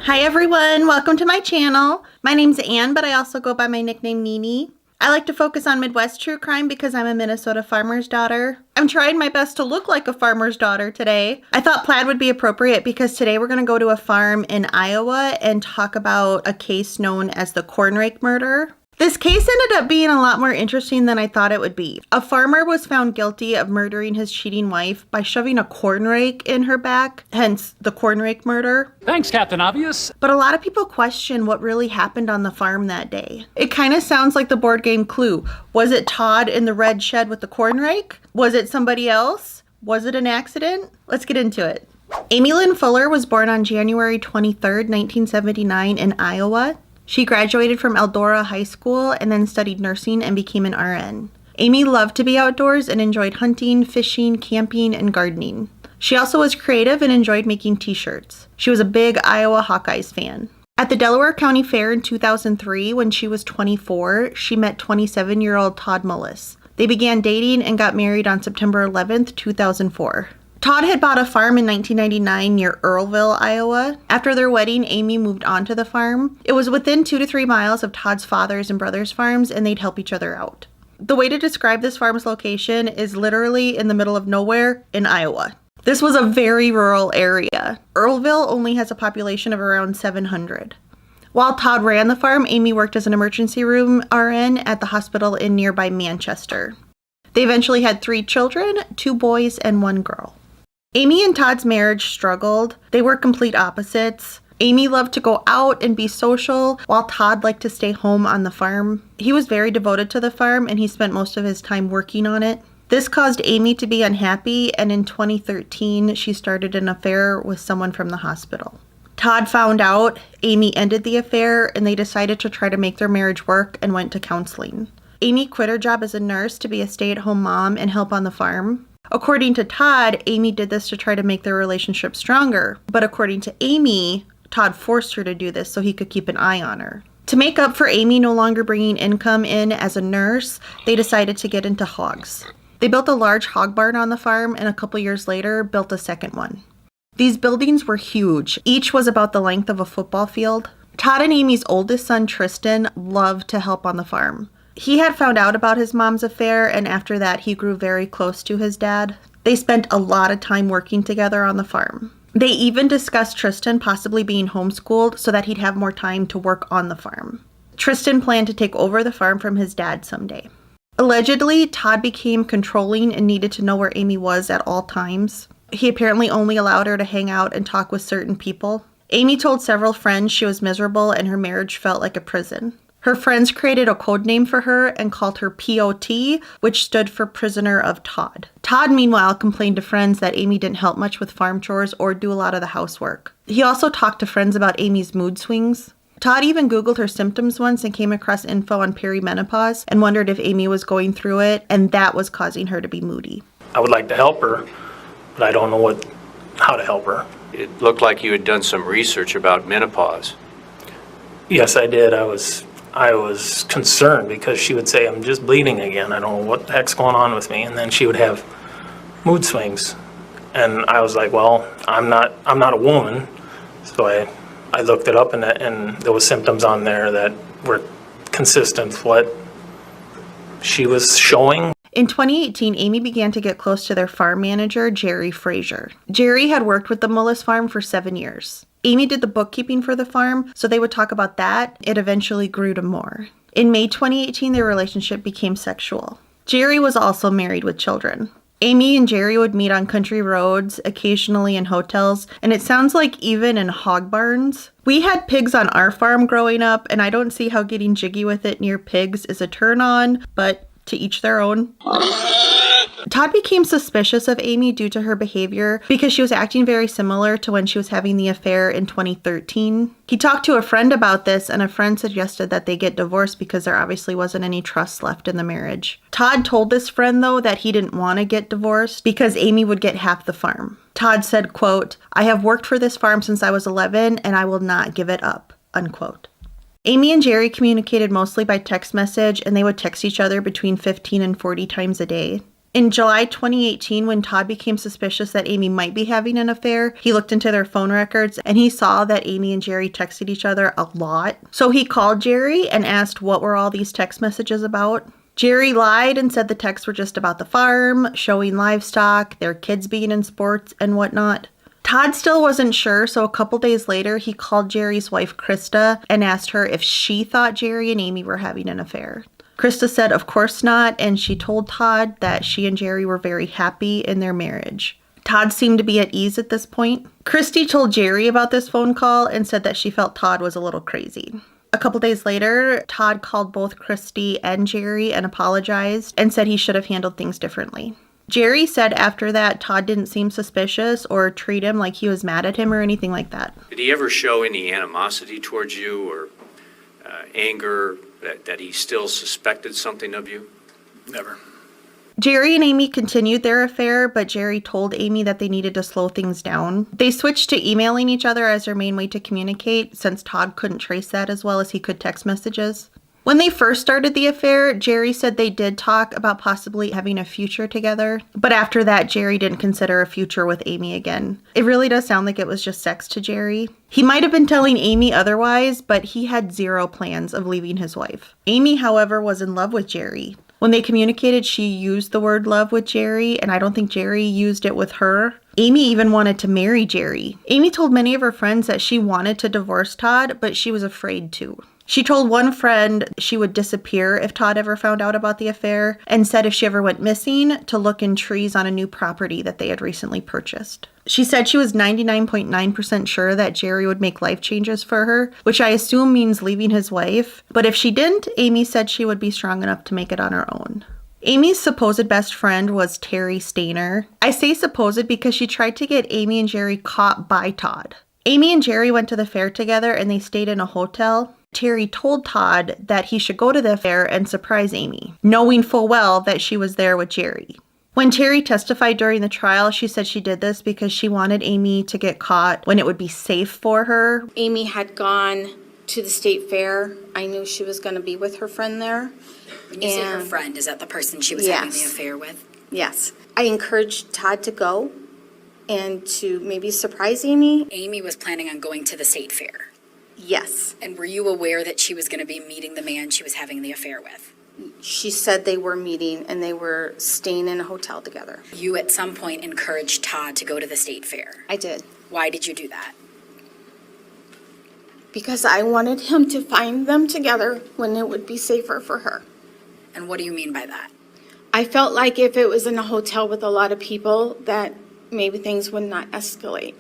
Hi everyone, welcome to my channel. My name's Anne, but I also go by my nickname Nini. I like to focus on Midwest true crime because I'm a Minnesota farmer's daughter. I'm trying my best to look like a farmer's daughter today. I thought plaid would be appropriate because today we're going to go to a farm in Iowa and talk about a case known as the corn rake murder. This case ended up being a lot more interesting than I thought it would be. A farmer was found guilty of murdering his cheating wife by shoving a corn rake in her back, hence the corn rake murder. Thanks, Captain Obvious. But a lot of people question what really happened on the farm that day. It kind of sounds like the board game Clue. Was it Todd in the red shed with the corn rake? Was it somebody else? Was it an accident? Let's get into it. Amy Lynn Fuller was born on January 23rd, 1979 in Iowa. She graduated from Eldora High School and then studied nursing and became an RN. Amy loved to be outdoors and enjoyed hunting, fishing, camping, and gardening. She also was creative and enjoyed making t-shirts. She was a big Iowa Hawkeyes fan. At the Delaware County Fair in 2003, when she was 24, she met 27-year-old Todd Mullis. They began dating and got married on September 11th, 2004. Todd had bought a farm in 1999 near Earlville, Iowa. After their wedding, Amy moved on to the farm. It was within 2 to 3 miles of Todd's father's and brother's farms, and they'd help each other out. The way to describe this farm's location is literally in the middle of nowhere in Iowa. This was a very rural area. Earlville only has a population of around 700. While Todd ran the farm, Amy worked as an emergency room RN at the hospital in nearby Manchester. They eventually had 3 children, 2 boys and 1 girl. Amy and Todd's marriage struggled. They were complete opposites. Amy loved to go out and be social, while Todd liked to stay home on the farm. He was very devoted to the farm, and he spent most of his time working on it. This caused Amy to be unhappy, and in 2013, she started an affair with someone from the hospital. Todd found out, Amy ended the affair, and they decided to try to make their marriage work and went to counseling. Amy quit her job as a nurse to be a stay-at-home mom and help on the farm. According to Todd, Amy did this to try to make their relationship stronger, but according to Amy, Todd forced her to do this so he could keep an eye on her. To make up for Amy no longer bringing income in as a nurse, they decided to get into hogs. They built a large hog barn on the farm and a couple years later built a second one. These buildings were huge. Each was about the length of a football field. Todd and Amy's oldest son, Tristan, loved to help on the farm. He had found out about his mom's affair, and after that, he grew very close to his dad. They spent a lot of time working together on the farm. They even discussed Tristan possibly being homeschooled so that he'd have more time to work on the farm. Tristan planned to take over the farm from his dad someday. Allegedly, Todd became controlling and needed to know where Amy was at all times. He apparently only allowed her to hang out and talk with certain people. Amy told several friends she was miserable and her marriage felt like a prison. Her friends created a code name for her and called her POT, which stood for Prisoner of Todd. Todd, meanwhile, complained to friends that Amy didn't help much with farm chores or do a lot of the housework. He also talked to friends about Amy's mood swings. Todd even Googled her symptoms once and came across info on perimenopause and wondered if Amy was going through it, and that was causing her to be moody. I would like to help her, but I don't know how to help her. It looked like you had done some research about menopause. Yes, I did. I was concerned because she would say, I'm just bleeding again. I don't know what the heck's going on with me. And then she would have mood swings. And I was like, well, I'm not a woman. So I looked it up and there was symptoms on there that were consistent with what she was showing. In 2018, Amy began to get close to their farm manager, Jerry Frazier. Jerry had worked with the Mullis farm for 7 years. Amy did the bookkeeping for the farm, so they would talk about that. It eventually grew to more. In May 2018, their relationship became sexual. Jerry was also married with children. Amy and Jerry would meet on country roads, occasionally in hotels, and it sounds like even in hog barns. We had pigs on our farm growing up, and I don't see how getting jiggy with it near pigs is a turn on, but to each their own. Todd became suspicious of Amy due to her behavior because she was acting very similar to when she was having the affair in 2013. He talked to a friend about this, and a friend suggested that they get divorced because there obviously wasn't any trust left in the marriage. Todd told this friend, though, that he didn't want to get divorced because Amy would get half the farm. Todd said, quote, "I have worked for this farm since I was 11 and I will not give it up," unquote. Amy and Jerry communicated mostly by text message, and they would text each other between 15 and 40 times a day. In July 2018, when Todd became suspicious that Amy might be having an affair, he looked into their phone records and he saw that Amy and Jerry texted each other a lot. So he called Jerry and asked what were all these text messages about. Jerry lied and said the texts were just about the farm, showing livestock, their kids being in sports, and whatnot. Todd still wasn't sure, so a couple days later, he called Jerry's wife, Krista, and asked her if she thought Jerry and Amy were having an affair. Krista said, of course not, and she told Todd that she and Jerry were very happy in their marriage. Todd seemed to be at ease at this point. Christy told Jerry about this phone call and said that she felt Todd was a little crazy. A couple days later, Todd called both Christy and Jerry and apologized and said he should have handled things differently. Jerry said after that Todd didn't seem suspicious or treat him like he was mad at him or anything like that. Did he ever show any animosity towards you or anger that he still suspected something of you? Never. Jerry and Amy continued their affair, but Jerry told Amy that they needed to slow things down. They switched to emailing each other as their main way to communicate, since Todd couldn't trace that as well as he could text messages. When they first started the affair, Jerry said they did talk about possibly having a future together, but after that, Jerry didn't consider a future with Amy again. It really does sound like it was just sex to Jerry. He might have been telling Amy otherwise, but he had zero plans of leaving his wife. Amy, however, was in love with Jerry. When they communicated, she used the word love with Jerry, and I don't think Jerry used it with her. Amy even wanted to marry Jerry. Amy told many of her friends that she wanted to divorce Todd, but she was afraid to. She told one friend she would disappear if Todd ever found out about the affair, and said if she ever went missing, to look in trees on a new property that they had recently purchased. She said she was 99.9% sure that Jerry would make life changes for her, which I assume means leaving his wife. But if she didn't, Amy said she would be strong enough to make it on her own. Amy's supposed best friend was Terry Stainer. I say supposed because she tried to get Amy and Jerry caught by Todd. Amy and Jerry went to the fair together and they stayed in a hotel. Terry told Todd that he should go to the fair and surprise Amy, knowing full well that she was there with Jerry. When Terry testified during the trial, she said she did this because she wanted Amy to get caught when it would be safe for her. Amy had gone to the state fair. I knew she was going to be with her friend there. When you say her friend, is that the person she was having the affair with? Yes. I encouraged Todd to go and to maybe surprise Amy. Amy was planning on going to the state fair. Yes. And were you aware that she was going to be meeting the man she was having the affair with? She said they were meeting and they were staying in a hotel together. You at some point encouraged Todd to go to the state fair. I did. Why did you do that? Because I wanted him to find them together when it would be safer for her. And what do you mean by that? I felt like if it was in a hotel with a lot of people, that maybe things would not escalate.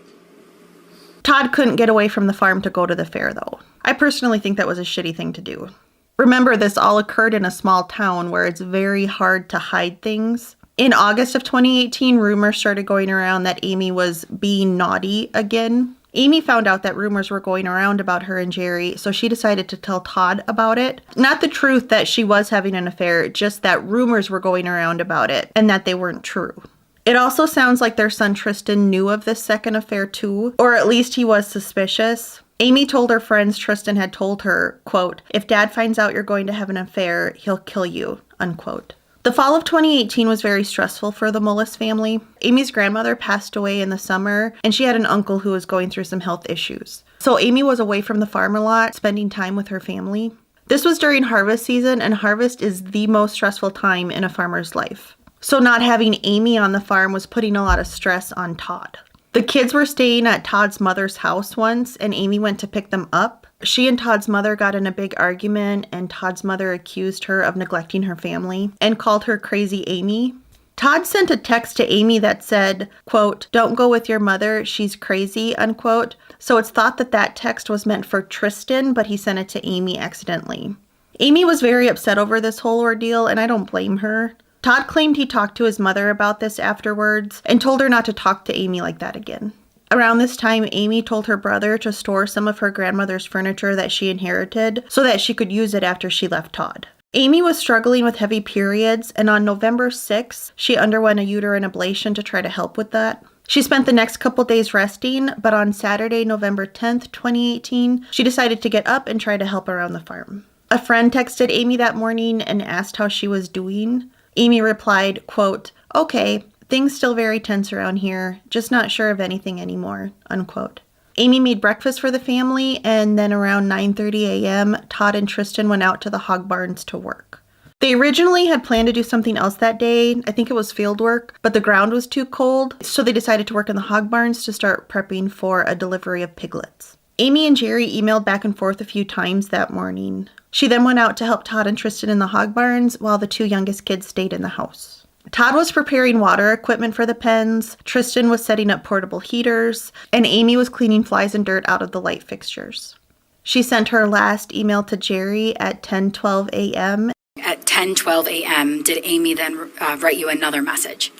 Todd couldn't get away from the farm to go to the fair, though. I personally think that was a shitty thing to do. Remember, this all occurred in a small town where it's very hard to hide things. In August of 2018, rumors started going around that Amy was being naughty again. Amy found out that rumors were going around about her and Jerry, so she decided to tell Todd about it. Not the truth that she was having an affair, just that rumors were going around about it and that they weren't true. It also sounds like their son Tristan knew of this second affair too, or at least he was suspicious. Amy told her friends Tristan had told her, quote, "If Dad finds out you're going to have an affair, he'll kill you," unquote. The fall of 2018 was very stressful for the Mullis family. Amy's grandmother passed away in the summer, and she had an uncle who was going through some health issues. So Amy was away from the farm a lot, spending time with her family. This was during harvest season, and harvest is the most stressful time in a farmer's life. So not having Amy on the farm was putting a lot of stress on Todd. The kids were staying at Todd's mother's house once, and Amy went to pick them up. She and Todd's mother got in a big argument, and Todd's mother accused her of neglecting her family and called her Crazy Amy. Todd sent a text to Amy that said, quote, "Don't go with your mother, she's crazy," unquote. So it's thought that that text was meant for Tristan, but he sent it to Amy accidentally. Amy was very upset over this whole ordeal, and I don't blame her. Todd claimed he talked to his mother about this afterwards and told her not to talk to Amy like that again. Around this time, Amy told her brother to store some of her grandmother's furniture that she inherited so that she could use it after she left Todd. Amy was struggling with heavy periods, and on November 6th, she underwent a uterine ablation to try to help with that. She spent the next couple days resting, but on Saturday, November 10th, 2018, she decided to get up and try to help around the farm. A friend texted Amy that morning and asked how she was doing. Amy replied, quote, Okay, things still very tense around here, just not sure of anything anymore, unquote. Amy made breakfast for the family, and then around 9:30 a.m., Todd and Tristan went out to the hog barns to work. They originally had planned to do something else that day. I think it was field work, but the ground was too cold, so they decided to work in the hog barns to start prepping for a delivery of piglets. Amy and Jerry emailed back and forth a few times that morning. She then went out to help Todd and Tristan in the hog barns while the two youngest kids stayed in the house. Todd was preparing water equipment for the pens, Tristan was setting up portable heaters, and Amy was cleaning flies and dirt out of the light fixtures. She sent her last email to Jerry at 10:12 a.m. At 10:12 a.m., did Amy then write you another message?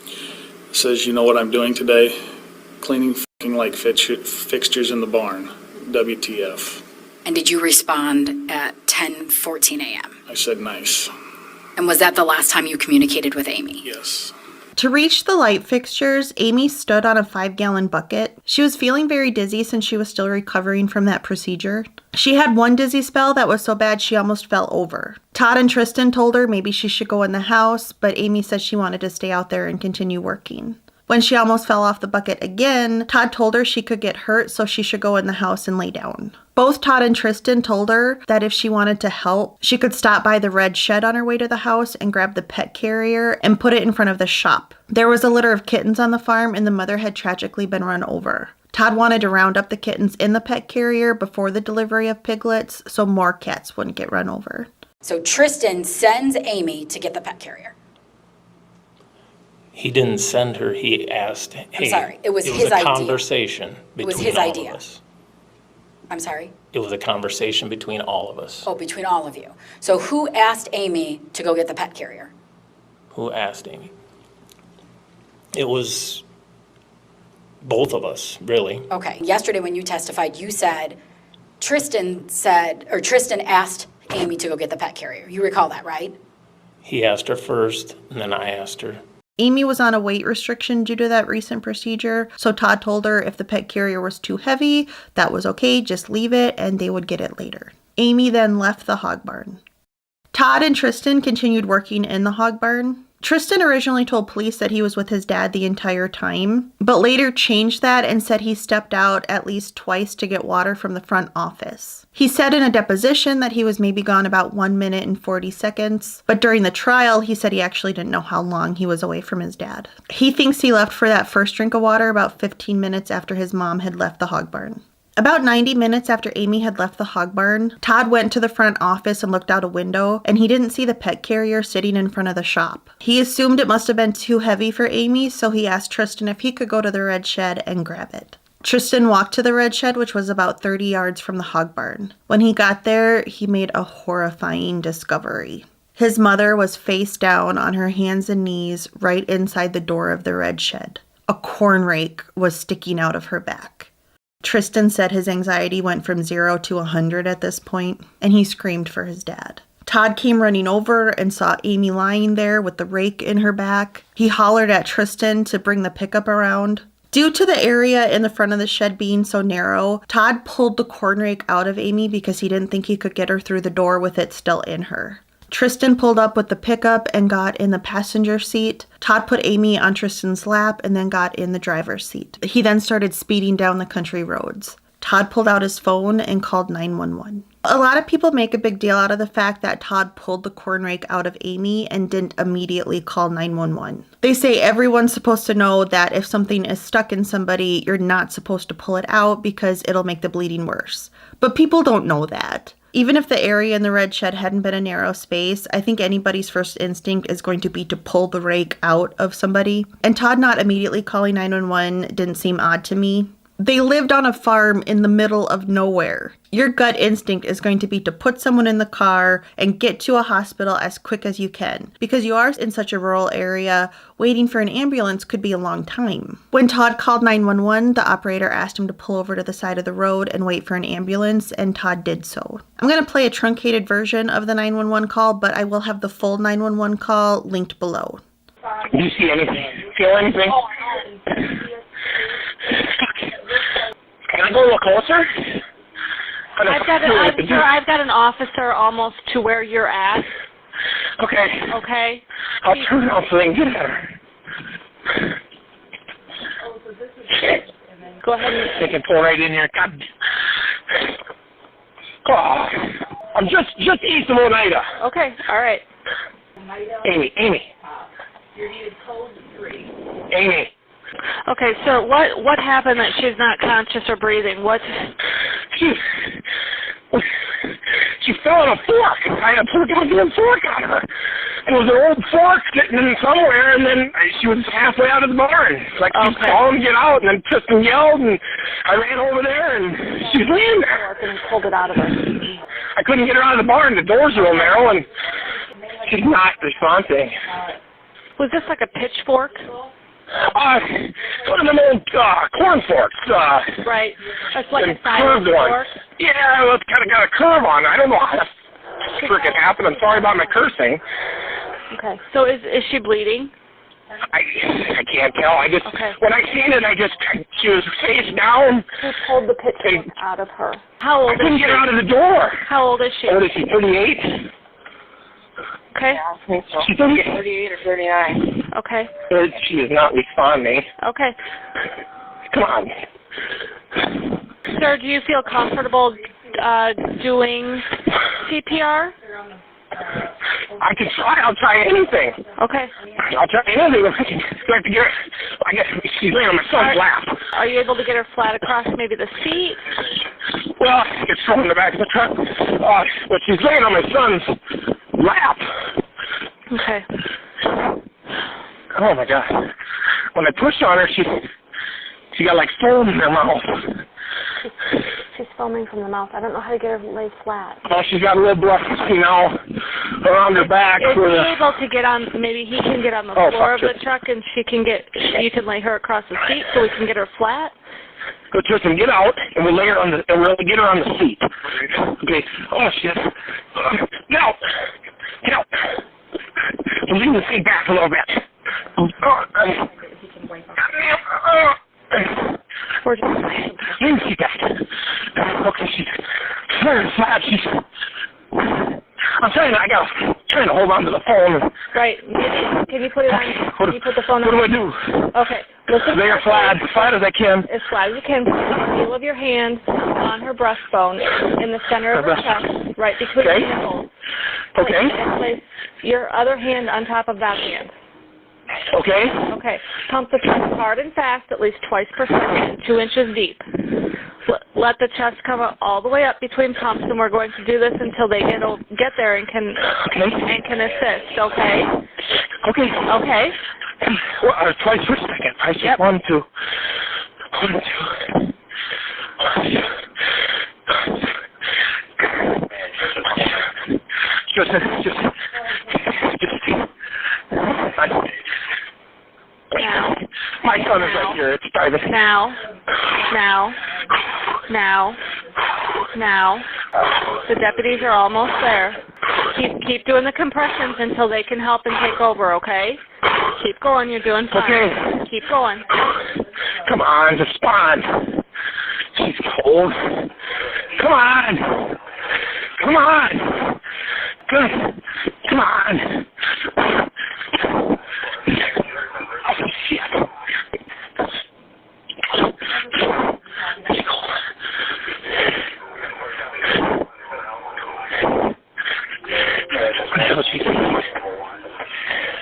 Says, you know what I'm doing today? Cleaning f***ing light fixtures in the barn. WTF. And did you respond at 10:14 a.m.? I said nice. And was that the last time you communicated with Amy? Yes. To reach the light fixtures, Amy stood on a 5-gallon bucket. She was feeling very dizzy since she was still recovering from that procedure. She had one dizzy spell that was so bad she almost fell over. Todd and Tristan told her maybe she should go in the house, but Amy said she wanted to stay out there and continue working. When she almost fell off the bucket again, Todd told her she could get hurt, so she should go in the house and lay down. Both Todd and Tristan told her that if she wanted to help, she could stop by the red shed on her way to the house and grab the pet carrier and put it in front of the shop. There was a litter of kittens on the farm and the mother had tragically been run over. Todd wanted to round up the kittens in the pet carrier before the delivery of piglets so more cats wouldn't get run over. So Tristan sends Amy to get the pet carrier. He didn't send her, he asked. Hey, I'm sorry, it was his It was idea. a conversation It was between his all idea. of us. I'm sorry? It was a conversation between all of us. Oh, between all of you. So who asked Amy to go get the pet carrier? Who asked Amy? It was both of us, really. Okay. Yesterday when you testified, you said Tristan asked Amy to go get the pet carrier. You recall that, right? He asked her first, and then I asked her. Amy was on a weight restriction due to that recent procedure, so Todd told her if the pet carrier was too heavy, that was okay, just leave it, and they would get it later. Amy then left the hog barn. Todd and Tristan continued working in the hog barn. Tristan originally told police that he was with his dad the entire time, but later changed that and said he stepped out at least twice to get water from the front office. He said in a deposition that he was maybe gone about 1 minute and 40 seconds, but during the trial, he said he actually didn't know how long he was away from his dad. He thinks he left for that first drink of water about 15 minutes after his mom had left the hog barn. About 90 minutes after Amy had left the hog barn, Todd went to the front office and looked out a window, and he didn't see the pet carrier sitting in front of the shop. He assumed it must have been too heavy for Amy, so he asked Tristan if he could go to the red shed and grab it. Tristan walked to the red shed, which was about 30 yards from the hog barn. When he got there, he made a horrifying discovery. His mother was face down on her hands and knees right inside the door of the red shed. A corn rake was sticking out of her back. Tristan said his anxiety went from 0 to 100 at this point, and he screamed for his dad. Todd came running over and saw Amy lying there with the rake in her back. He hollered at Tristan to bring the pickup around. Due to the area in the front of the shed being so narrow, Todd pulled the corn rake out of Amy because he didn't think he could get her through the door with it still in her. Tristan pulled up with the pickup and got in the passenger seat. Todd put Amy on Tristan's lap and then got in the driver's seat. He then started speeding down the country roads. Todd pulled out his phone and called 911. A lot of people make a big deal out of the fact that Todd pulled the corn rake out of Amy and didn't immediately call 911. They say everyone's supposed to know that if something is stuck in somebody, you're not supposed to pull it out because it'll make the bleeding worse. But people don't know that. Even if the area in the red shed hadn't been a narrow space, I think anybody's first instinct is going to be to pull the rake out of somebody. And Todd not immediately calling 911 didn't seem odd to me. They lived on a farm in the middle of nowhere. Your gut instinct is going to be to put someone in the car and get to a hospital as quick as you can. Because you are in such a rural area, waiting for an ambulance could be a long time. When Todd called 911, the operator asked him to pull over to the side of the road and wait for an ambulance, and Todd did so. I'm going to play a truncated version of the 911 call, but I will have the full 911 call linked below. Do you see anything? Feel anything? Can I go a little closer? I've got an officer almost to where you're at. Okay. Okay. I'll turn off so they can get at her. Go ahead and... They can pull right in here. God. Oh, I'm just east of Oneida. Okay, all right. Amy. Amy. Okay, so what happened that she's not conscious or breathing? What? She fell on a fork. I put a goddamn fork on her. It was an old fork sitting in somewhere, and then she was halfway out of the barn. Like, she saw him get out, and then Tristan yelled, and I ran over there, and she was laying there. And pulled it out of her. I couldn't get her out of the barn. The doors are real narrow, and she's not responding. Was this like a pitchfork? One of them old corn forks. Right. That's like a curved silent one. fork? Yeah, well, it's kind of got a curve on it. I don't know how that frickin' happened. I'm sorry about my cursing. Okay. So is she bleeding? I can't tell. When I seen it, she was face down. Who pulled the pitchfork out of her? How old I is couldn't she? get her out of the door. How old is she? What is she, 38? Okay. I think so. She's 38 or 39. Okay. She is not responding. Okay. Come on. Sir, do you feel comfortable doing CPR? I can try. I'll try anything. Okay. I'll try anything. I can have to get her. She's laying on my son's lap. Are you able to get her flat across maybe the seat? Well, it's from in the back of the truck. But she's laying on my son's lap. Okay. Oh my God. When I pushed on her, she got like foam in her mouth. She's foaming from the mouth. I don't know how to get her lay flat. Oh, she's got a little blood now around her back. Is he able to get on, maybe he can get on the floor of the truck and you can lay her across the seat so we can get her flat? Go, Tristan, get out, and we'll get her on the seat. Okay. Oh shit. Get out. We'll lean the seat back a little bit. We're just... Lean the seat back. Okay, she's very flat. I'm trying to hold on to the phone. Right. Can you put it on? Can you put the phone on? What do I do? Okay. Listen. Lay her flat as I can. As flat as you can. Put the heel of your hand on her breastbone in the center of her chest, right between the nipples. Okay. And place your other hand on top of that hand. Okay. Okay. Pump the chest hard and fast, at least twice per second, 2 inches deep. Let the chest come up all the way up between pumps, and we're going to do this until they get there and can assist. Okay. Okay. Okay. Well, twice per second. I just 1, 2. 1, 2. Just. Now. My son is right here. It's private. Now. The deputies are almost there. Keep doing the compressions until they can help and take over, okay? Keep going. You're doing fine. Okay. Keep going. Come on, respond. She's cold. Come on. Good. Come on. Oh, shit.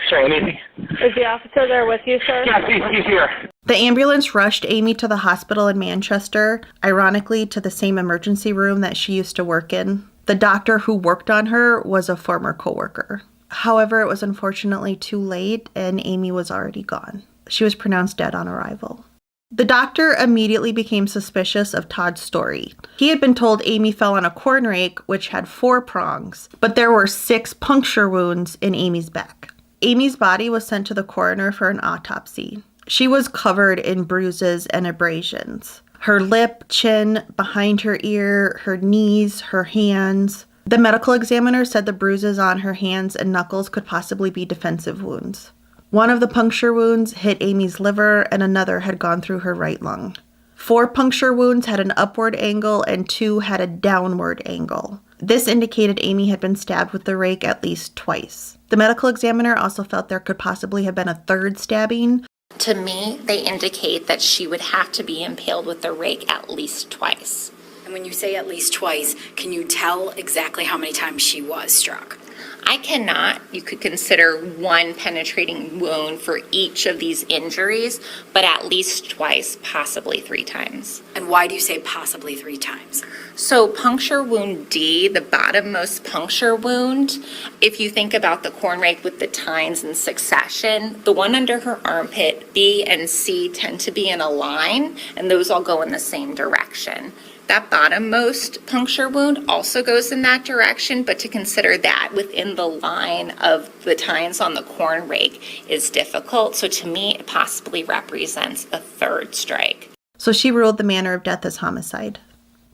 Sorry, anything? Is the officer there with you, sir? Yeah, he's here. The ambulance rushed Amy to the hospital in Manchester, ironically to the same emergency room that she used to work in. The doctor who worked on her was a former coworker. However, it was unfortunately too late and Amy was already gone. She was pronounced dead on arrival. The doctor immediately became suspicious of Todd's story. He had been told Amy fell on a corn rake, which had 4 prongs, but there were 6 puncture wounds in Amy's back. Amy's body was sent to the coroner for an autopsy. She was covered in bruises and abrasions. Her lip, chin, behind her ear, her knees, her hands. The medical examiner said the bruises on her hands and knuckles could possibly be defensive wounds. One of the puncture wounds hit Amy's liver and another had gone through her right lung. 4 puncture wounds had an upward angle and 2 had a downward angle. This indicated Amy had been stabbed with the rake at least twice. The medical examiner also felt there could possibly have been a third stabbing, To me, they indicate that she would have to be impaled with the rake at least twice. And when you say at least twice, can you tell exactly how many times she was struck? I cannot. You could consider one penetrating wound for each of these injuries, but at least twice, possibly 3 times. And why do you say possibly 3 times? So puncture wound D, the bottommost puncture wound, if you think about the corn rake with the tines in succession, the one under her armpit, B and C tend to be in a line, and those all go in the same direction. That bottommost puncture wound also goes in that direction, but to consider that within the line of the tines on the corn rake is difficult. So to me, it possibly represents a 3rd strike. So she ruled the manner of death as homicide.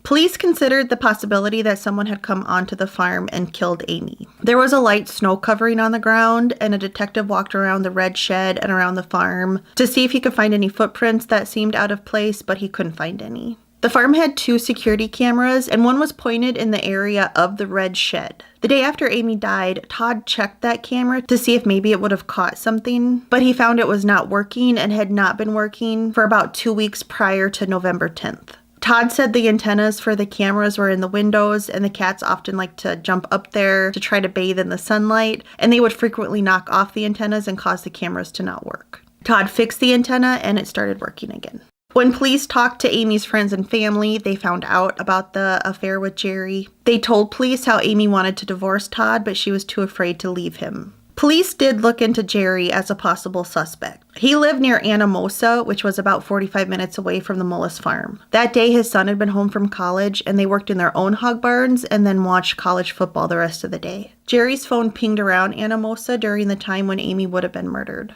Police considered the possibility that someone had come onto the farm and killed Amy. There was a light snow covering on the ground, and a detective walked around the red shed and around the farm to see if he could find any footprints that seemed out of place, but he couldn't find any. The farm had 2 security cameras, and one was pointed in the area of the red shed. The day after Amy died, Todd checked that camera to see if maybe it would have caught something, but he found it was not working and had not been working for about 2 weeks prior to November 10th. Todd said the antennas for the cameras were in the windows, and the cats often like to jump up there to try to bathe in the sunlight, and they would frequently knock off the antennas and cause the cameras to not work. Todd fixed the antenna, and it started working again. When police talked to Amy's friends and family, they found out about the affair with Jerry. They told police how Amy wanted to divorce Todd, but she was too afraid to leave him. Police did look into Jerry as a possible suspect. He lived near Anamosa, which was about 45 minutes away from the Mullis farm. That day, his son had been home from college, and they worked in their own hog barns and then watched college football the rest of the day. Jerry's phone pinged around Anamosa during the time when Amy would have been murdered.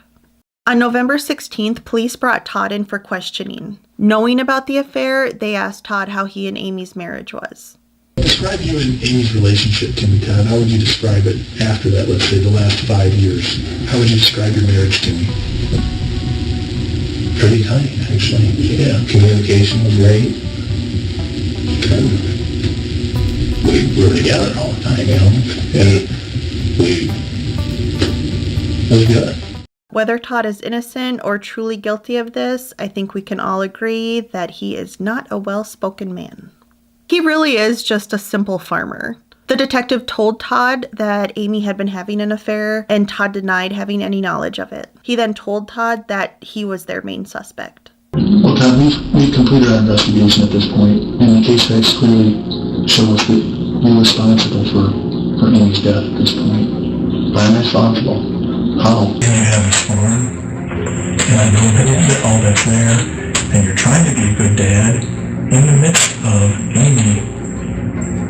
On November 16th, police brought Todd in for questioning. Knowing about the affair, they asked Todd how he and Amy's marriage was. Describe you and Amy's relationship to me, Todd. How would you describe it after that, let's say, the last 5 years? How would you describe your marriage to me? Pretty tight, actually. Yeah, communication was great. We were together all the time, you know. And it was good. Whether Todd is innocent or truly guilty of this, I think we can all agree that he is not a well-spoken man. He really is just a simple farmer. The detective told Todd that Amy had been having an affair, and Todd denied having any knowledge of it. He then told Todd that he was their main suspect. Well, Todd, we've completed our investigation at this point, and the case facts clearly show us that you're responsible for Amy's death at this point. But I'm responsible. How? And you have this farm, and I know that all that's there, and you're trying to be a good dad in the midst of Amy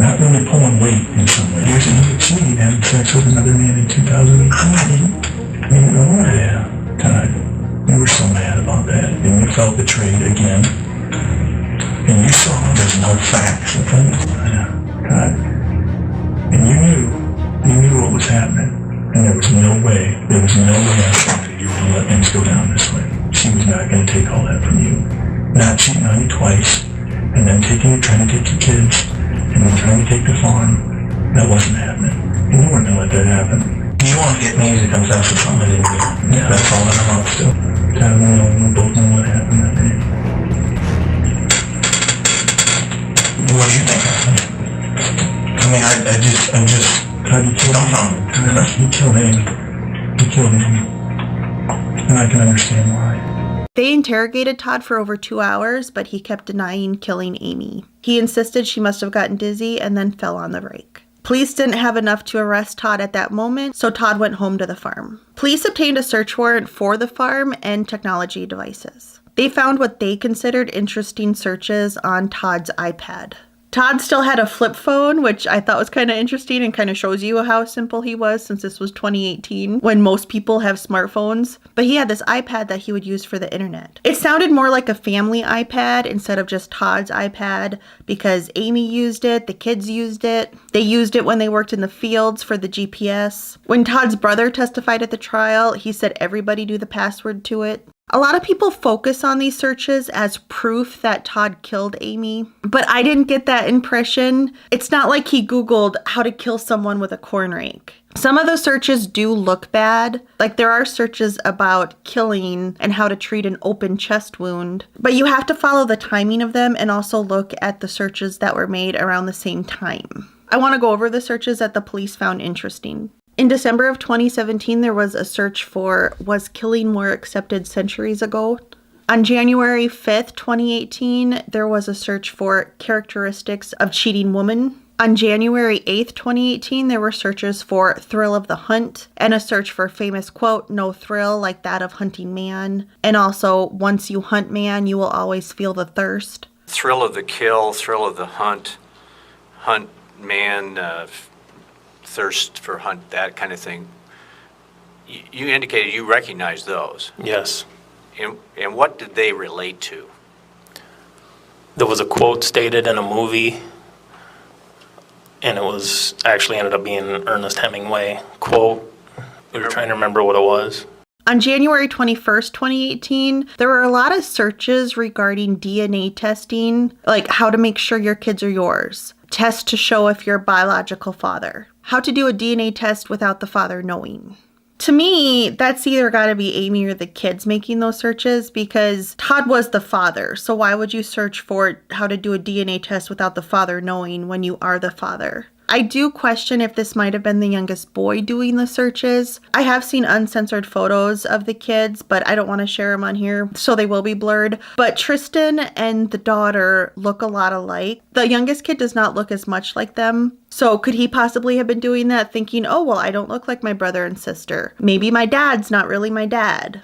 not really pulling weight in some way. Years into cheating, having sex with another man in 2000. I didn't know that. Todd, you were so mad about that, and you felt betrayed again. And you saw there's no facts in front of you. Todd, and you knew what was happening. And there was no way I thought that you were going to let things go down this way. She was not going to take all that from you. Not cheating on you twice, and then trying to take your kids, and then trying to take the farm. That wasn't happening. And you weren't going to let that happen. You want to get me to confess to something, didn't you? Yeah. That's all that I'm up to. Todd, we both know what happened that day. What do you think happened? I mean, I just... Todd, you killed him. He killed Amy. He killed Amy. And I can understand why. They interrogated Todd for over 2 hours, but he kept denying killing Amy. He insisted she must have gotten dizzy and then fell on the rake. Police didn't have enough to arrest Todd at that moment, so Todd went home to the farm. Police obtained a search warrant for the farm and technology devices. They found what they considered interesting searches on Todd's iPad. Todd still had a flip phone, which I thought was kind of interesting and kind of shows you how simple he was since this was 2018 when most people have smartphones. But he had this iPad that he would use for the internet. It sounded more like a family iPad instead of just Todd's iPad because Amy used it, the kids used it. They used it when they worked in the fields for the GPS. When Todd's brother testified at the trial, he said everybody knew the password to it. A lot of people focus on these searches as proof that Todd killed Amy, but I didn't get that impression. It's not like he Googled how to kill someone with a corn rake. Some of the searches do look bad. Like there are searches about killing and how to treat an open chest wound, but you have to follow the timing of them and also look at the searches that were made around the same time. I want to go over the searches that the police found interesting. In December of 2017, there was a search for, was killing more accepted centuries ago? On January 5th, 2018, there was a search for characteristics of cheating woman. On January 8th, 2018, there were searches for thrill of the hunt and a search for famous quote, no thrill like that of hunting man. And also, once you hunt man, you will always feel the thirst. Thrill of the kill, thrill of the hunt man, thirst for hunt, that kind of thing. You indicated you recognize those. Yes. And what did they relate to? There was a quote stated in a movie, and it was actually ended up being an Ernest Hemingway quote. We were trying to remember what it was. On January 21st, 2018, there were a lot of searches regarding DNA testing, like how to make sure your kids are yours, test to show if you're a biological father, how to do a DNA test without the father knowing. To me, that's either got to be Amy or the kids making those searches because Todd was the father. So why would you search for how to do a DNA test without the father knowing when you are the father? I do question if this might have been the youngest boy doing the searches. I have seen uncensored photos of the kids, but I don't want to share them on here, so they will be blurred. But Tristan and the daughter look a lot alike. The youngest kid does not look as much like them. So could he possibly have been doing that thinking, oh, well, I don't look like my brother and sister. Maybe my dad's not really my dad.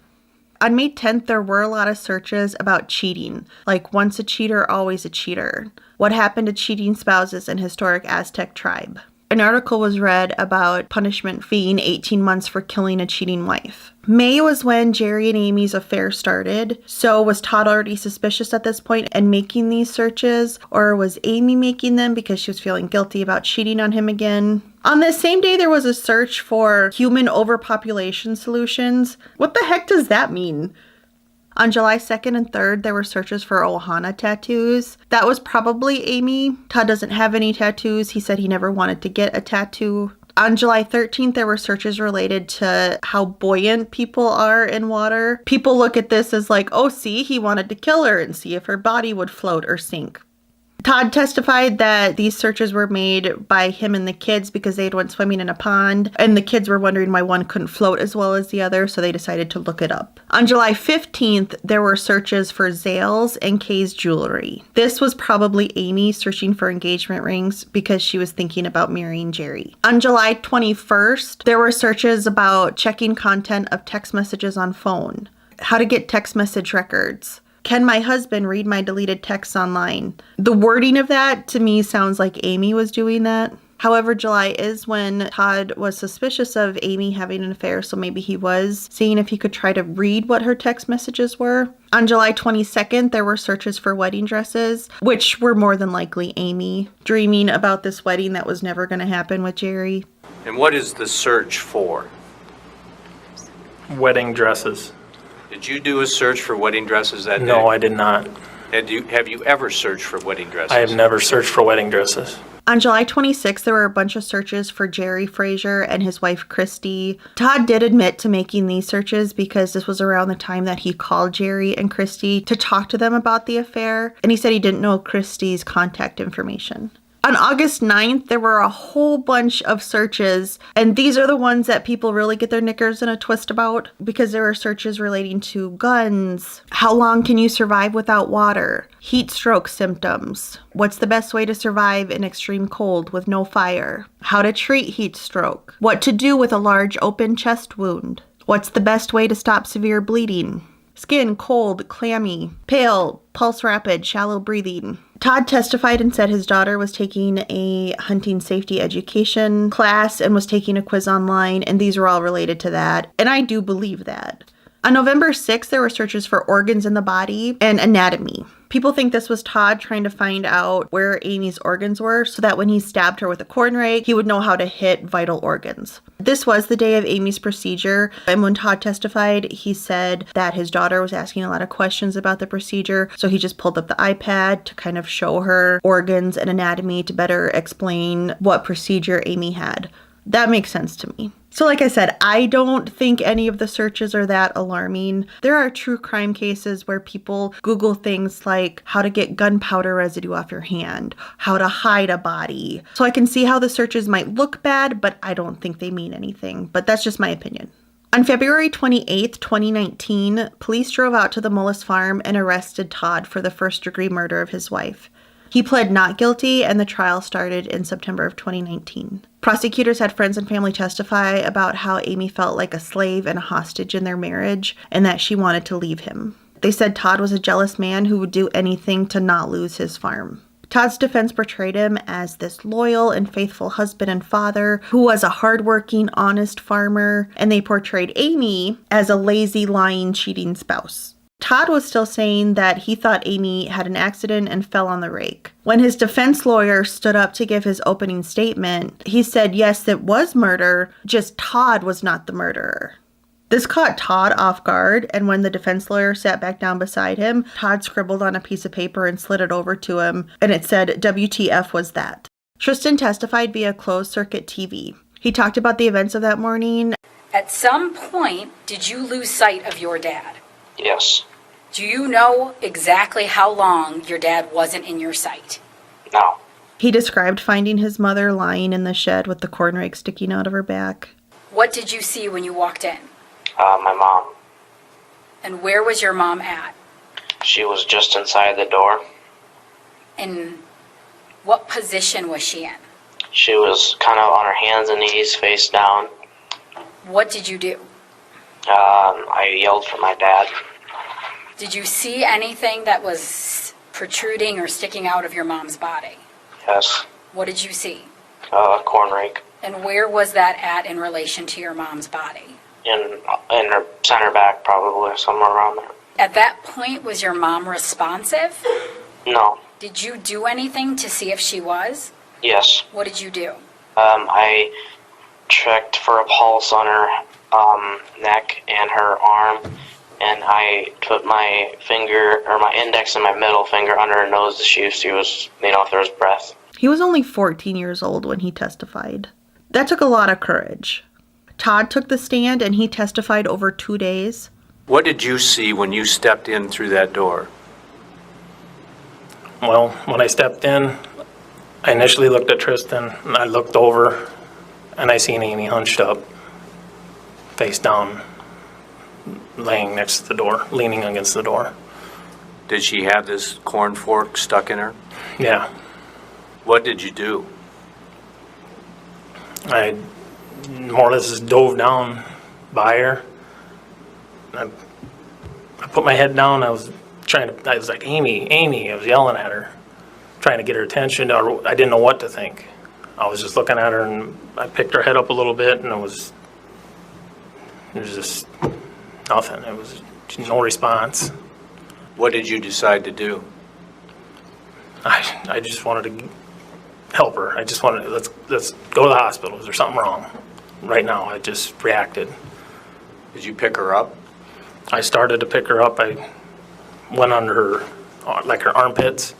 On May 10th, there were a lot of searches about cheating, like once a cheater, always a cheater. What happened to cheating spouses in historic Aztec tribe? An article was read about punishment being 18 months for killing a cheating wife. May was when Jerry and Amy's affair started. So was Todd already suspicious at this point and making these searches? Or was Amy making them because she was feeling guilty about cheating on him again? On this same day, there was a search for human overpopulation solutions. What the heck does that mean? On July 2nd and 3rd, there were searches for Ohana tattoos. That was probably Amy. Todd doesn't have any tattoos. He said he never wanted to get a tattoo. On July 13th, there were searches related to how buoyant people are in water. People look at this as like, oh, see, he wanted to kill her and see if her body would float or sink. Todd testified that these searches were made by him and the kids because they had went swimming in a pond, and the kids were wondering why one couldn't float as well as the other, so they decided to look it up. On July 15th, there were searches for Zales and Kay's jewelry. This was probably Amy searching for engagement rings because she was thinking about marrying Jerry. On July 21st, there were searches about checking content of text messages on phone, how to get text message records. Can my husband read my deleted texts online? The wording of that to me sounds like Amy was doing that. However, July is when Todd was suspicious of Amy having an affair, so maybe he was seeing if he could try to read what her text messages were. On July 22nd, there were searches for wedding dresses, which were more than likely Amy dreaming about this wedding that was never going to happen with Jerry. And what is the search for? Wedding dresses. Did you do a search for wedding dresses that day? No, I did not. Have you ever searched for wedding dresses? I have never searched for wedding dresses. On July 26th, there were a bunch of searches for Jerry Frazier and his wife, Christy. Todd did admit to making these searches because this was around the time that he called Jerry and Christy to talk to them about the affair, and he said he didn't know Christy's contact information. On August 9th, there were a whole bunch of searches, and these are the ones that people really get their knickers in a twist about because there were searches relating to guns, how long can you survive without water, heat stroke symptoms, what's the best way to survive in extreme cold with no fire, how to treat heat stroke, what to do with a large open chest wound, what's the best way to stop severe bleeding, skin cold, clammy, pale, pulse rapid, shallow breathing. Todd testified and said his daughter was taking a hunting safety education class and was taking a quiz online, and these were all related to that. And I do believe that. On November 6th, there were searches for organs in the body and anatomy. People think this was Todd trying to find out where Amy's organs were so that when he stabbed her with a corn rake, he would know how to hit vital organs. This was the day of Amy's procedure, and when Todd testified, he said that his daughter was asking a lot of questions about the procedure, so he just pulled up the iPad to kind of show her organs and anatomy to better explain what procedure Amy had. That makes sense to me. So like I said, I don't think any of the searches are that alarming. There are true crime cases where people Google things like how to get gunpowder residue off your hand, how to hide a body. So I can see how the searches might look bad, but I don't think they mean anything. But that's just my opinion. On February 28th, 2019, police drove out to the Mullis farm and arrested Todd for the first-degree murder of his wife. He pled not guilty, and the trial started in September of 2019. Prosecutors had friends and family testify about how Amy felt like a slave and a hostage in their marriage, and that she wanted to leave him. They said Todd was a jealous man who would do anything to not lose his farm. Todd's defense portrayed him as this loyal and faithful husband and father who was a hardworking, honest farmer, and they portrayed Amy as a lazy, lying, cheating spouse. Todd was still saying that he thought Amy had an accident and fell on the rake. When his defense lawyer stood up to give his opening statement, he said yes, it was murder, just Todd was not the murderer. This caught Todd off guard, and when the defense lawyer sat back down beside him, Todd scribbled on a piece of paper and slid it over to him, and it said, "WTF was that?" Tristan testified via closed-circuit TV. He talked about the events of that morning. At some point, did you lose sight of your dad? Yes. Do you know exactly how long your dad wasn't in your sight? No. He described finding his mother lying in the shed with the corn rake sticking out of her back. What did you see when you walked in? My mom. And where was your mom at? She was just inside the door. And what position was she in? She was kind of on her hands and knees, face down. What did you do? I yelled for my dad. Did you see anything that was protruding or sticking out of your mom's body? Yes. What did you see? Corn rake. And where was that at in relation to your mom's body? In her center back, probably, somewhere around there. At that point, was your mom responsive? No. Did you do anything to see if she was? Yes. What did you do? I checked for a pulse on her neck and her arm, and I put my finger, or my index and my middle finger under her nose to see if she was, if there was breath. He was only 14 years old when he testified. That took a lot of courage. Todd took the stand and he testified over 2 days. What did you see when you stepped in through that door? Well, when I stepped in, I initially looked at Tristan, and I looked over, and I seen Amy hunched up, face down, laying next to the door, leaning against the door. Did she have this corn fork stuck in her? Yeah. What did you do? I more or less just dove down by her. I put my head down. I was like, Amy. I was yelling at her, trying to get her attention. I didn't know what to think. I was just looking at her, and I picked her head up a little bit, and it was just nothing. It was no response. What did you decide to do? I just wanted to help her. I just wanted, let's go to the hospital. Is there something wrong? Right now, I just reacted. Did you pick her up? I started to pick her up. I went under her, like her armpits,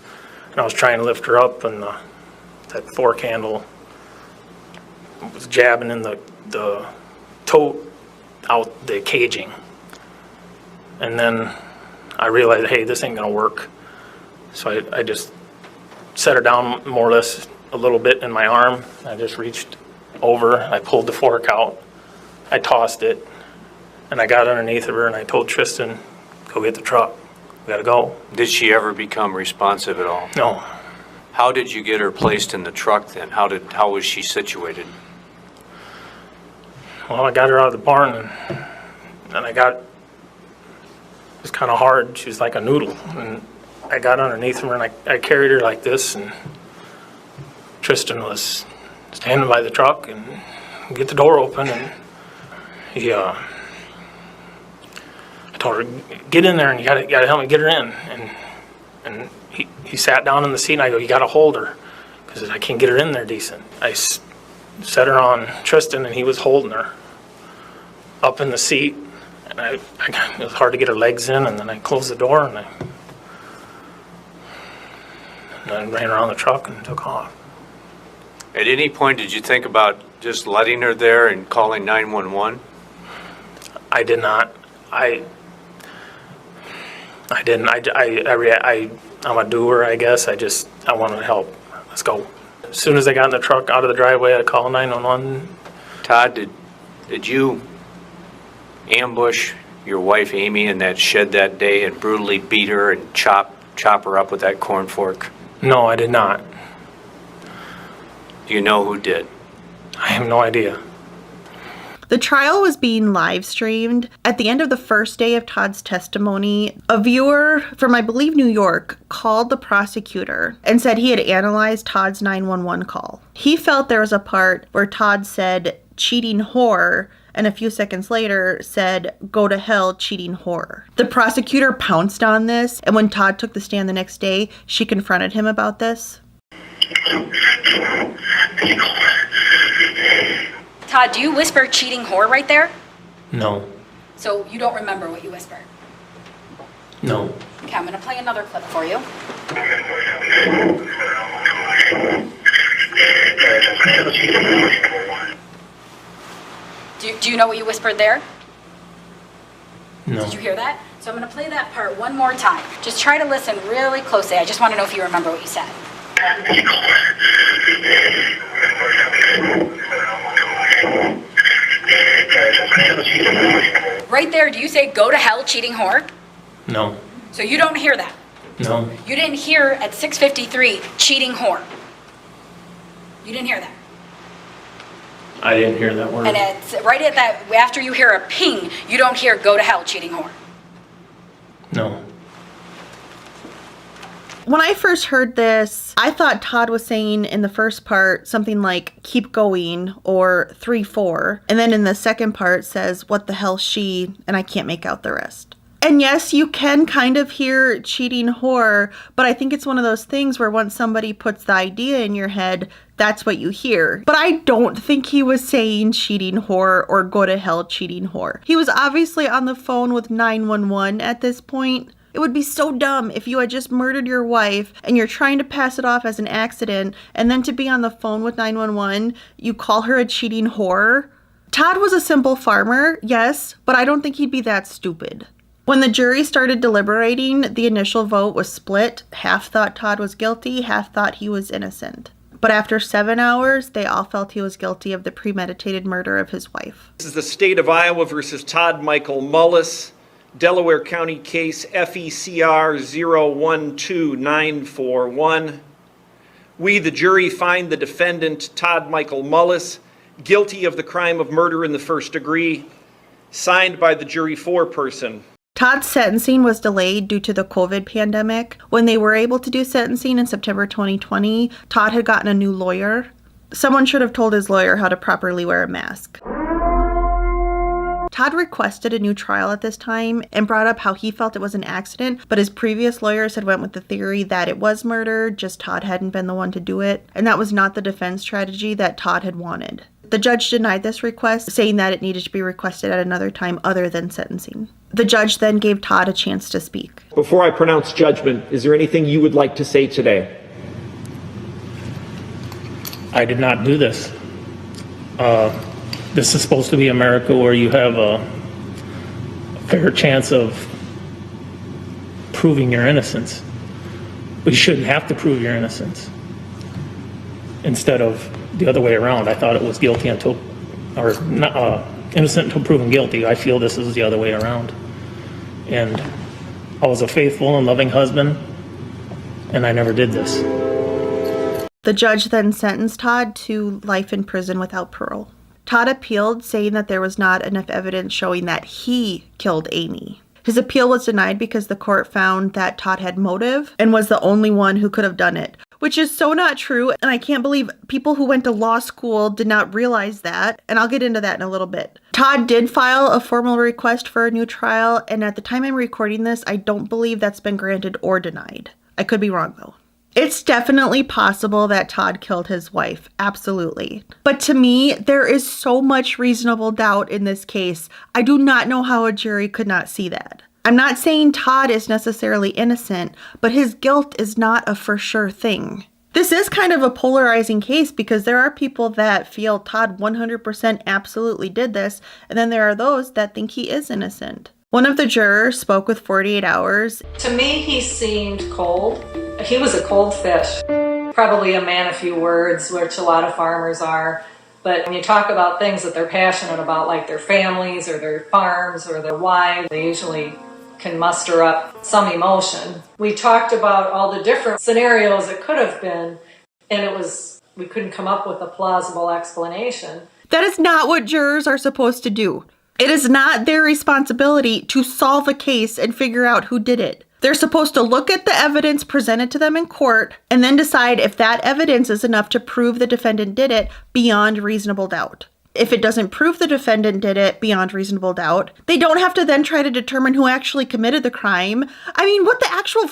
and I was trying to lift her up, and that fork handle was jabbing in the toe out the caging. And then I realized, hey, this ain't gonna work. So I just set her down more or less a little bit in my arm. I just reached over, I pulled the fork out, I tossed it, and I got underneath of her, and I told Tristan, go get the truck, we gotta go. Did she ever become responsive at all? No. How did you get her placed in the truck then? How was she situated? Well, I got her out of the barn, and it was kind of hard. She was like a noodle, and I got underneath her, and I carried her like this, and Tristan was standing by the truck and get the door open, and he told her, get in there and you gotta help me get her in. And he sat down in the seat and I go, you gotta hold her because I can't get her in there decent. I set her on Tristan and he was holding her up in the seat. And it was hard to get her legs in, and then I closed the door and I ran around the truck and took off. At any point, did you think about just letting her there and calling 911? I did not. I didn't. I'm a doer, I guess. I wanted to help. Let's go. As soon as I got in the truck out of the driveway, I called 911. Todd, did you ambush your wife Amy in that shed that day and brutally beat her and chop her up with that corn fork? No, I did not. Do you know who did? I have no idea. The trial was being live streamed. At the end of the first day of Todd's testimony, a viewer from, I believe, New York called the prosecutor and said he had analyzed Todd's 911 call. He felt there was a part where Todd said, cheating whore, and a few seconds later said, go to hell, cheating whore. The prosecutor pounced on this, and when Todd took the stand the next day, she confronted him about this. Todd, do you whisper cheating whore right there? No. So you don't remember what you whispered? No. Okay, I'm going to play another clip for you. Do you know what you whispered there? No. Did you hear that? So I'm going to play that part one more time. Just try to listen really closely. I just want to know if you remember what you said. Right there, do you say, go to hell, cheating whore? No. So you don't hear that? No. You didn't hear at 6:53, cheating whore? You didn't hear that? I didn't hear that word. And it's right at that, after you hear a ping, you don't hear, go to hell, cheating whore? No. When I first heard this, I thought Todd was saying in the first part something like, keep going, or 3-4. And then in the second part says, what the hell she, and I can't make out the rest. And yes, you can kind of hear cheating whore, but I think it's one of those things where once somebody puts the idea in your head, that's what you hear. But I don't think he was saying cheating whore or go to hell, cheating whore. He was obviously on the phone with 911 at this point. It would be so dumb if you had just murdered your wife and you're trying to pass it off as an accident, and then to be on the phone with 911, you call her a cheating whore. Todd was a simple farmer, yes, but I don't think he'd be that stupid. When the jury started deliberating, the initial vote was split. Half thought Todd was guilty, half thought he was innocent. But after 7 hours, they all felt he was guilty of the premeditated murder of his wife. This is the State of Iowa versus Todd Michael Mullis, Delaware County case FECR 012941. We, the jury, find the defendant, Todd Michael Mullis, guilty of the crime of murder in the first degree, signed by the jury foreperson. Todd's sentencing was delayed due to the COVID pandemic. When they were able to do sentencing in September 2020, Todd had gotten a new lawyer. Someone should have told his lawyer how to properly wear a mask. Todd requested a new trial at this time and brought up how he felt it was an accident, but his previous lawyers had went with the theory that it was murder, just Todd hadn't been the one to do it, and that was not the defense strategy that Todd had wanted. The judge denied this request, saying that it needed to be requested at another time other than sentencing. The judge then gave Todd a chance to speak. Before I pronounce judgment, is there anything you would like to say today? I did not do this. This is supposed to be America where you have a fair chance of proving your innocence. But you shouldn't have to prove your innocence. Instead of the other way around. I thought it was guilty until, or innocent until proven guilty. I feel this is the other way around. And I was a faithful and loving husband, and I never did this. The judge then sentenced Todd to life in prison without parole. Todd appealed, saying that there was not enough evidence showing that he killed Amy. His appeal was denied because the court found that Todd had motive and was the only one who could have done it, which is so not true. And I can't believe people who went to law school did not realize that. And I'll get into that in a little bit. Todd did file a formal request for a new trial. And at the time I'm recording this, I don't believe that's been granted or denied. I could be wrong though. It's definitely possible that Todd killed his wife. Absolutely. But to me, there is so much reasonable doubt in this case. I do not know how a jury could not see that. I'm not saying Todd is necessarily innocent, but his guilt is not a for sure thing. This is kind of a polarizing case because there are people that feel Todd 100% absolutely did this, and then there are those that think he is innocent. One of the jurors spoke with 48 Hours. To me, he seemed cold. He was a cold fish. Probably a man of few words, which a lot of farmers are. But when you talk about things that they're passionate about, like their families or their farms or their wives, they usually can muster up some emotion. We talked about all the different scenarios it could have been, and we couldn't come up with a plausible explanation. That is not what jurors are supposed to do. It is not their responsibility to solve a case and figure out who did it. They're supposed to look at the evidence presented to them in court and then decide if that evidence is enough to prove the defendant did it beyond reasonable doubt. If it doesn't prove the defendant did it beyond reasonable doubt, they don't have to then try to determine who actually committed the crime. I mean, what the actual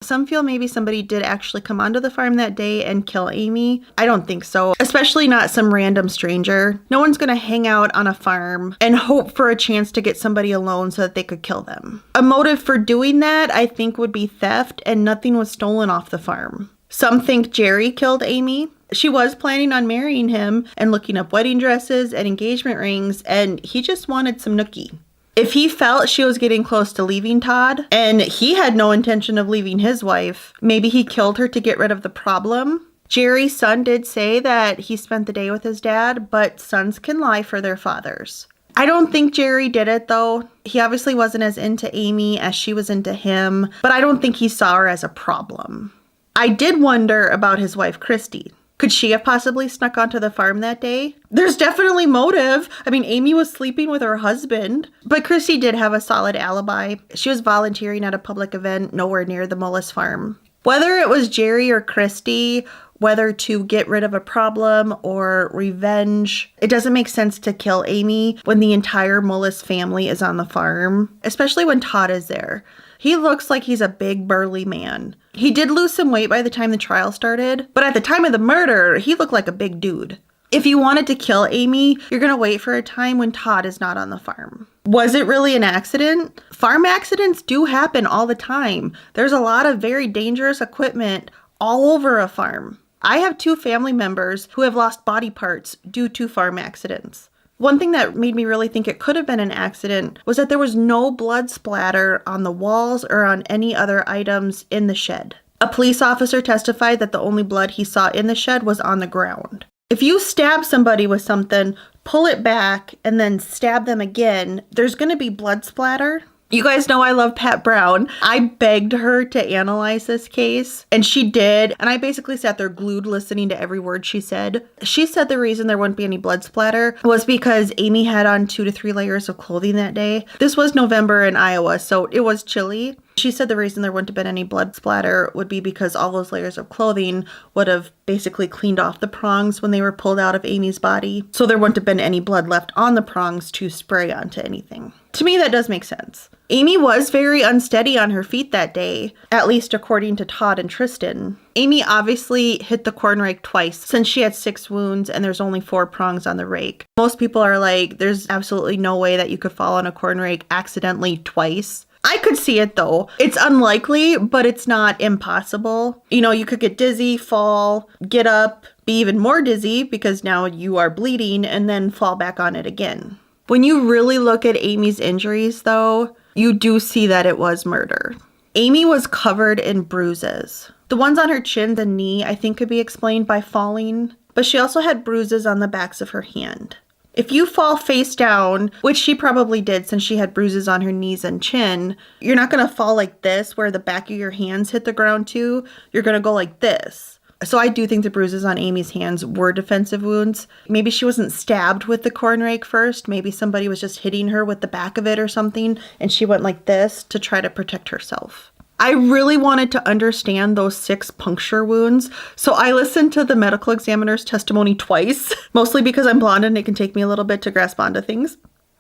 Some feel maybe somebody did actually come onto the farm that day and kill Amy. I don't think so, especially not some random stranger. No one's gonna hang out on a farm and hope for a chance to get somebody alone so that they could kill them. A motive for doing that, I think, would be theft, and nothing was stolen off the farm. Some think Jerry killed Amy. She was planning on marrying him and looking up wedding dresses and engagement rings, and he just wanted some nookie. If he felt she was getting close to leaving Todd, and he had no intention of leaving his wife, maybe he killed her to get rid of the problem. Jerry's son did say that he spent the day with his dad, but sons can lie for their fathers. I don't think Jerry did it though. He obviously wasn't as into Amy as she was into him, but I don't think he saw her as a problem. I did wonder about his wife, Christy. Could she have possibly snuck onto the farm that day? There's definitely motive. I mean, Amy was sleeping with her husband, but Christy did have a solid alibi. She was volunteering at a public event nowhere near the Mullis farm. Whether it was Jerry or Christy, whether to get rid of a problem or revenge, it doesn't make sense to kill Amy when the entire Mullis family is on the farm, especially when Todd is there. He looks like he's a big burly man. He did lose some weight by the time the trial started, but at the time of the murder, he looked like a big dude. If you wanted to kill Amy, you're gonna wait for a time when Todd is not on the farm. Was it really an accident? Farm accidents do happen all the time. There's a lot of very dangerous equipment all over a farm. I have 2 family members who have lost body parts due to farm accidents. One thing that made me really think it could have been an accident was that there was no blood splatter on the walls or on any other items in the shed. A police officer testified that the only blood he saw in the shed was on the ground. If you stab somebody with something, pull it back, and then stab them again, there's going to be blood splatter. You guys know I love Pat Brown. I begged her to analyze this case, and she did, and I basically sat there glued listening to every word she said. She said the reason there wouldn't be any blood splatter was because Amy had on 2 to 3 layers of clothing that day. This was November in Iowa, so it was chilly. She said the reason there wouldn't have been any blood splatter would be because all those layers of clothing would have basically cleaned off the prongs when they were pulled out of Amy's body, so there wouldn't have been any blood left on the prongs to spray onto anything. To me, that does make sense. Amy was very unsteady on her feet that day, at least according to Todd and Tristan. Amy obviously hit the corn rake twice since she had 6 wounds and there's only 4 prongs on the rake. Most people are like, there's absolutely no way that you could fall on a corn rake accidentally twice. I could see it though. It's unlikely, but it's not impossible. You know, you could get dizzy, fall, get up, be even more dizzy because now you are bleeding, and then fall back on it again. When you really look at Amy's injuries though, you do see that it was murder. Amy was covered in bruises. The ones on her chin and knee I think could be explained by falling, but she also had bruises on the backs of her hand. If you fall face down, which she probably did since she had bruises on her knees and chin, you're not going to fall like this where the back of your hands hit the ground too. You're going to go like this. So I do think the bruises on Amy's hands were defensive wounds. Maybe she wasn't stabbed with the corn rake first. Maybe somebody was just hitting her with the back of it or something, and she went like this to try to protect herself. I really wanted to understand those 6 puncture wounds, so I listened to the medical examiner's testimony twice, mostly because I'm blonde and it can take me a little bit to grasp onto things.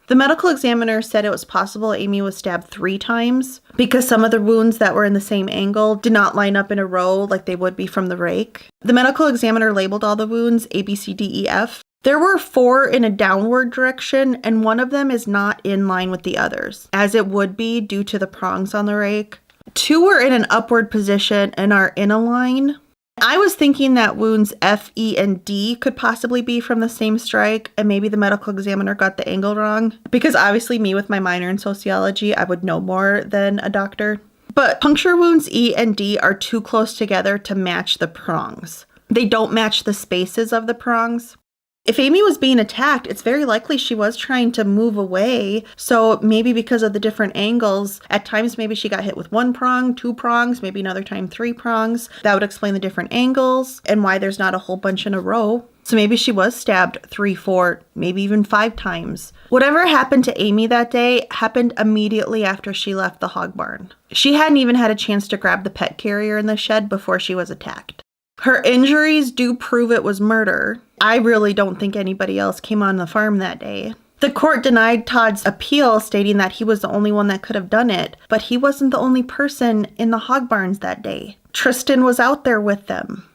The medical examiner said it was possible Amy was stabbed 3 times because some of the wounds that were in the same angle did not line up in a row like they would be from the rake. The medical examiner labeled all the wounds A, B, C, D, E, F. There were 4 in a downward direction, and one of them is not in line with the others, as it would be due to the prongs on the rake. 2 were in an upward position and are in a line. I was thinking that wounds F, E, and D could possibly be from the same strike, and maybe the medical examiner got the angle wrong. Because obviously me with my minor in sociology, I would know more than a doctor. But puncture wounds E and D are too close together to match the prongs. They don't match the spaces of the prongs. If Amy was being attacked, it's very likely she was trying to move away. So maybe because of the different angles, at times maybe she got hit with 1 prong, 2 prongs, maybe another time 3 prongs. That would explain the different angles and why there's not a whole bunch in a row. So maybe she was stabbed 3, 4, maybe even 5 times. Whatever happened to Amy that day happened immediately after she left the hog barn. She hadn't even had a chance to grab the pet carrier in the shed before she was attacked. Her injuries do prove it was murder. I really don't think anybody else came on the farm that day. The court denied Todd's appeal, stating that he was the only one that could have done it, but he wasn't the only person in the hog barns that day. Tristan was out there with them.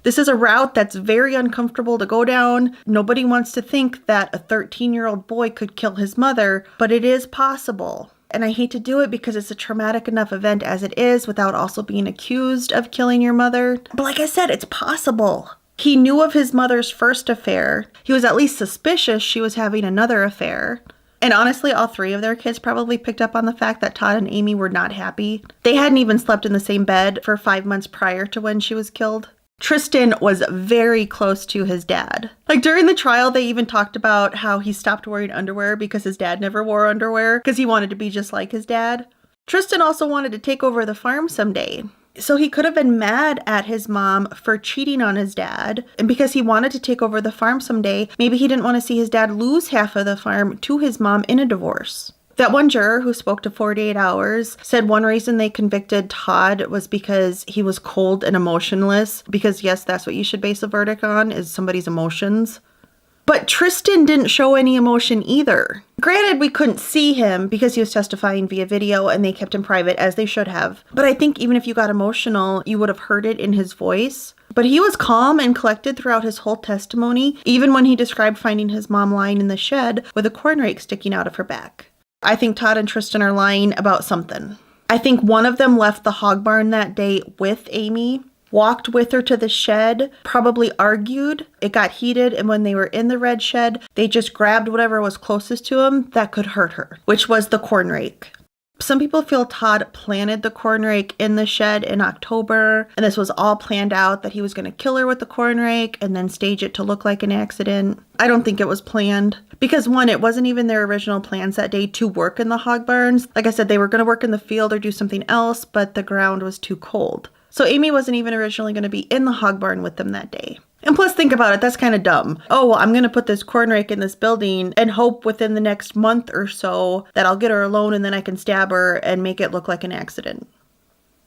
This is a route that's very uncomfortable to go down. Nobody wants to think that a 13-year-old boy could kill his mother, but it is possible. And I hate to do it because it's a traumatic enough event as it is without also being accused of killing your mother. But like I said, it's possible. He knew of his mother's first affair. He was at least suspicious she was having another affair. And honestly, all 3 of their kids probably picked up on the fact that Todd and Amy were not happy. They hadn't even slept in the same bed for 5 months prior to when she was killed. Tristan was very close to his dad. Like during the trial, they even talked about how he stopped wearing underwear because his dad never wore underwear because he wanted to be just like his dad. Tristan also wanted to take over the farm someday. So he could have been mad at his mom for cheating on his dad. And because he wanted to take over the farm someday, maybe he didn't want to see his dad lose half of the farm to his mom in a divorce. That one juror who spoke to 48 Hours said one reason they convicted Todd was because he was cold and emotionless. Because yes, that's what you should base a verdict on, is somebody's emotions. But Tristan didn't show any emotion either. Granted, we couldn't see him because he was testifying via video and they kept him private, as they should have. But I think even if you got emotional, you would have heard it in his voice. But he was calm and collected throughout his whole testimony, even when he described finding his mom lying in the shed with a corn rake sticking out of her back. I think Todd and Tristan are lying about something. I think one of them left the hog barn that day with Amy, walked with her to the shed, probably argued. It got heated, and when they were in the red shed, they just grabbed whatever was closest to him that could hurt her, which was the corn rake. Some people feel Todd planted the corn rake in the shed in October, and this was all planned out, that he was going to kill her with the corn rake and then stage it to look like an accident. I don't think it was planned. Because one, it wasn't even their original plans that day to work in the hog barns. Like I said, they were going to work in the field or do something else, but the ground was too cold. So Amy wasn't even originally going to be in the hog barn with them that day. And plus, think about it, that's kind of dumb. Oh, well, I'm going to put this corn rake in this building and hope within the next month or so that I'll get her alone and then I can stab her and make it look like an accident.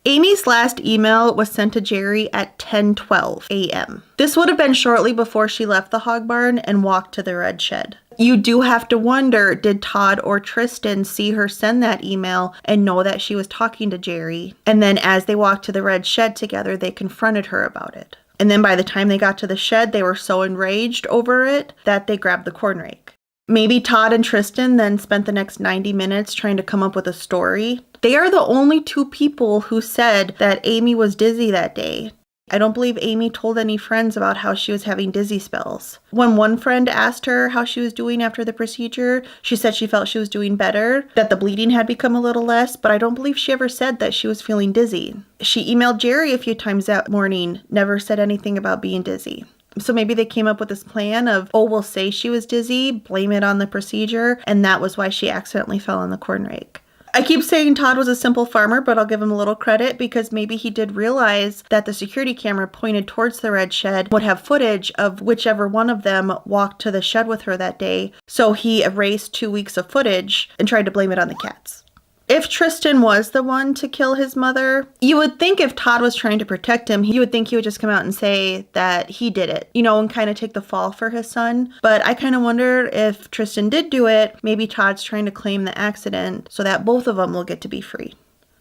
Amy's last email was sent to Jerry at 10:12 a.m. This would have been shortly before she left the hog barn and walked to the red shed. You do have to wonder, did Todd or Tristan see her send that email and know that she was talking to Jerry? And then as they walked to the red shed together, they confronted her about it. And then by the time they got to the shed, they were so enraged over it that they grabbed the corn rake. Maybe Todd and Tristan then spent the next 90 minutes trying to come up with a story. They are the only 2 people who said that Amy was dizzy that day. I don't believe Amy told any friends about how she was having dizzy spells. When one friend asked her how she was doing after the procedure, she said she felt she was doing better, that the bleeding had become a little less, but I don't believe she ever said that she was feeling dizzy. She emailed Jerry a few times that morning, never said anything about being dizzy. So maybe they came up with this plan of, oh, we'll say she was dizzy, blame it on the procedure, and that was why she accidentally fell on the corn rake. I keep saying Todd was a simple farmer, but I'll give him a little credit because maybe he did realize that the security camera pointed towards the red shed would have footage of whichever one of them walked to the shed with her that day. So he erased 2 weeks of footage and tried to blame it on the cats. If Tristan was the one to kill his mother, you would think if Todd was trying to protect him, you would think he would just come out and say that he did it, and kind of take the fall for his son. But I kind of wonder if Tristan did do it, maybe Todd's trying to claim the accident so that both of them will get to be free.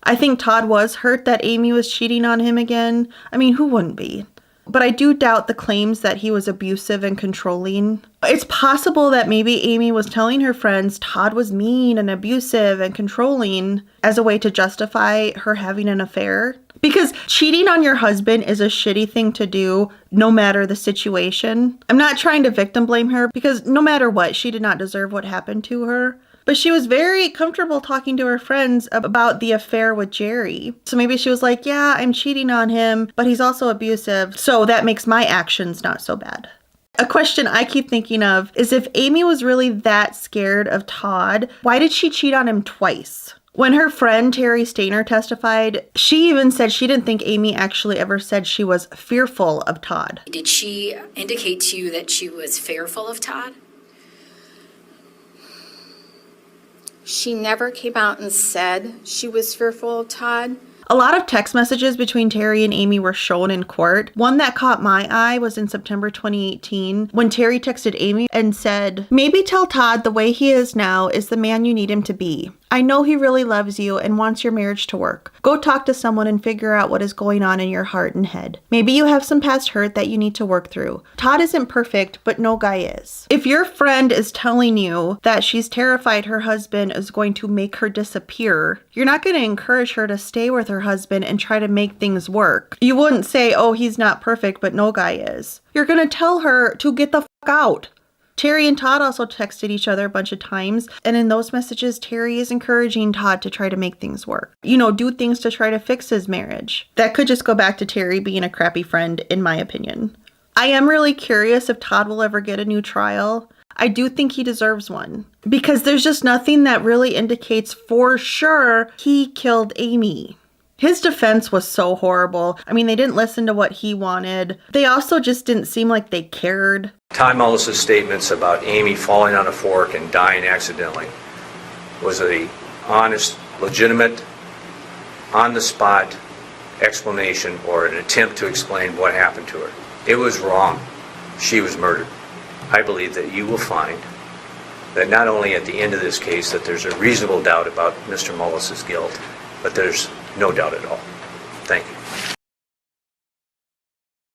I think Todd was hurt that Amy was cheating on him again. I mean, who wouldn't be? But I do doubt the claims that he was abusive and controlling. It's possible that maybe Amy was telling her friends Todd was mean and abusive and controlling as a way to justify her having an affair. Because cheating on your husband is a shitty thing to do, no matter the situation. I'm not trying to victim blame her, because no matter what, she did not deserve what happened to her. But she was very comfortable talking to her friends about the affair with Jerry. So maybe she was like, yeah, I'm cheating on him, but he's also abusive, so that makes my actions not so bad. A question I keep thinking of is, if Amy was really that scared of Todd, why did she cheat on him twice? When her friend Terry Stainer testified, she even said she didn't think Amy actually ever said she was fearful of Todd. Did she indicate to you that she was fearful of Todd? She never came out and said she was fearful of Todd. A lot of text messages between Terry and Amy were shown in court. One that caught my eye was in September 2018 when Terry texted Amy and said, "Maybe tell Todd the way he is now is the man you need him to be. I know he really loves you and wants your marriage to work. Go talk to someone and figure out what is going on in your heart and head. Maybe you have some past hurt that you need to work through. Todd isn't perfect, but no guy is." If your friend is telling you that she's terrified her husband is going to make her disappear, you're not going to encourage her to stay with her husband and try to make things work. You wouldn't say, oh, he's not perfect, but no guy is. You're going to tell her to get the fuck out. Terry and Todd also texted each other a bunch of times, and in those messages, Terry is encouraging Todd to try to make things work. Do things to try to fix his marriage. That could just go back to Terry being a crappy friend, in my opinion. I am really curious if Todd will ever get a new trial. I do think he deserves one, because there's just nothing that really indicates for sure he killed Amy. His defense was so horrible. I mean, they didn't listen to what he wanted. They also just didn't seem like they cared. Todd Mullis' statements about Amy falling on a fork and dying accidentally was a honest, legitimate, on-the-spot explanation or an attempt to explain what happened to her. It was wrong. She was murdered. I believe that you will find that not only at the end of this case that there's a reasonable doubt about Mr. Mullis' guilt, but there's no doubt at all. Thank you.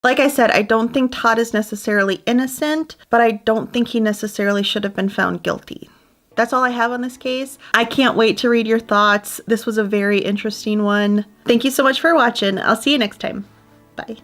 Like I said, I don't think Todd is necessarily innocent, but I don't think he necessarily should have been found guilty. That's all I have on this case. I can't wait to read your thoughts. This was a very interesting one. Thank you so much for watching. I'll see you next time. Bye.